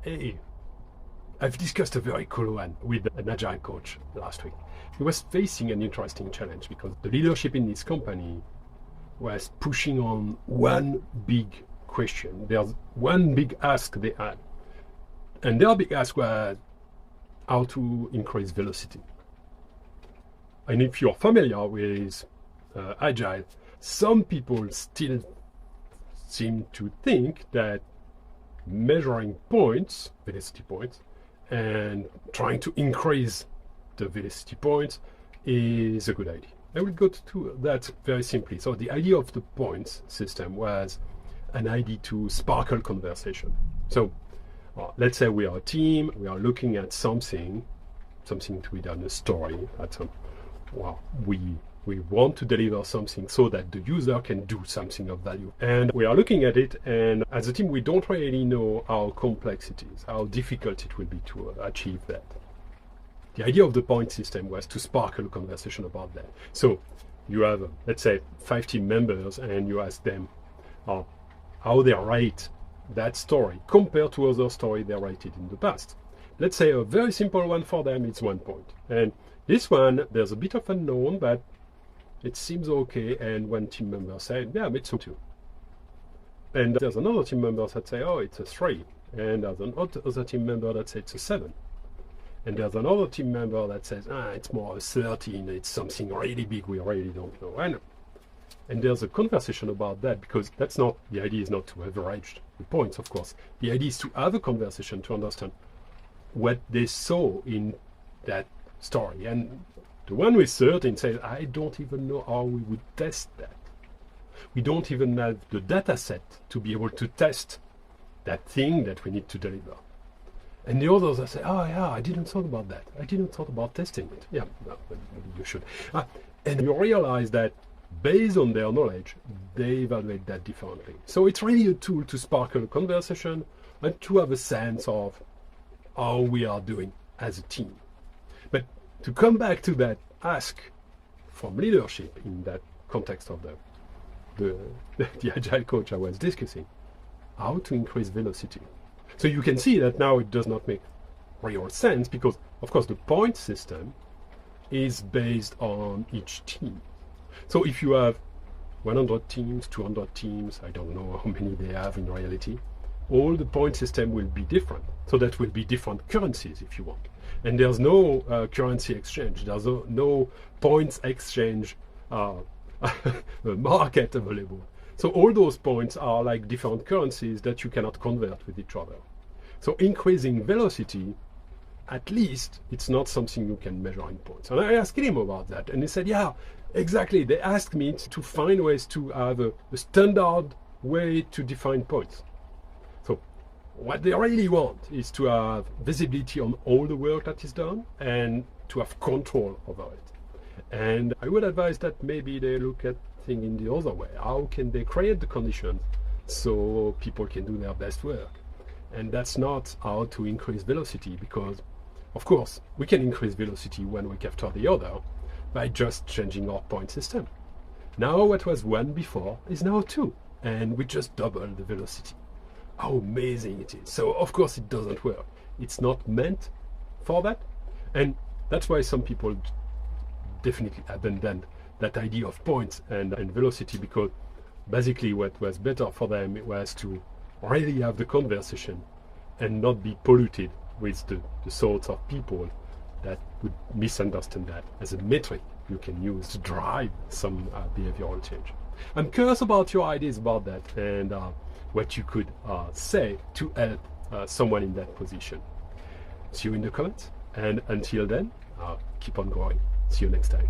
Hey, I've discussed a very cool one with an Agile coach last week. He was facing an interesting challenge because the leadership in this company was pushing on one big question. There's one big ask they had. And their big ask was how to increase velocity. And if you're familiar with Agile, some people still seem to think that measuring points, velocity points, and trying to increase the velocity points is a good idea. I will go to that very simply. So the idea of the points system was an idea to sparkle conversation. So let's say we are a team, we are looking at something to be done, a story, we want to deliver something so that the user can do something of value. And we are looking at it, and as a team, we don't really know how complex it is, how difficult it will be to achieve that. The idea of the point system was to sparkle a conversation about that. So you have, let's say, 5 team members, and you ask them how they rate that story compared to other stories they rated in the past. Let's say a very simple one for them is 1 point. And this one, there's a bit of unknown, but it seems okay. And one team member said, yeah, it's a 2. And there's another team member that say, oh, it's a 3. And there's another team member that says it's a 7. And there's another team member that says, it's more a 13. It's something really big we really don't know. And there's a conversation about that, because the idea is not to average the points, of course. The idea is to have a conversation to understand what they saw in that story. And the one with 13 says, I don't even know how we would test that. We don't even have the data set to be able to test that thing that we need to deliver. And the others say, oh yeah, I didn't thought about that. I didn't thought about testing it. Yeah, no, maybe you should. And you realize that based on their knowledge, they evaluate that differently. So it's really a tool to sparkle a conversation and to have a sense of how we are doing as a team. But to come back to that ask from leadership in that context of the Agile coach I was discussing, how to increase velocity. So you can see that now it does not make real sense, because, of course, the point system is based on each team. So if you have 100 teams, 200 teams, I don't know how many they have in reality, all the point system will be different. So that will be different currencies if you want. And there's no currency exchange. There's no points exchange market available. So all those points are like different currencies that you cannot convert with each other. So increasing velocity, at least it's not something you can measure in points. And I asked him about that, and he said, yeah, exactly. They asked me to find ways to have a standard way to define points. So what they really want is to have visibility on all the work that is done and to have control over it. And I would advise that maybe they look at things in the other way. How can they create the conditions so people can do their best work? And that's not how to increase velocity, because, of course, we can increase velocity one week after the other by just changing our point system. Now what was 1 before is now 2, and we just double the velocity. How amazing it is. So, of course, it doesn't work. It's not meant for that. And that's why some people definitely abandoned that idea of points and velocity, because basically what was better for them was to really have the conversation and not be polluted with the thoughts of people that would misunderstand that as a metric you can use to drive some behavioral change. I'm curious about your ideas about that and what you could say to help someone in that position. See you in the comments, and until then, keep on growing. See you next time.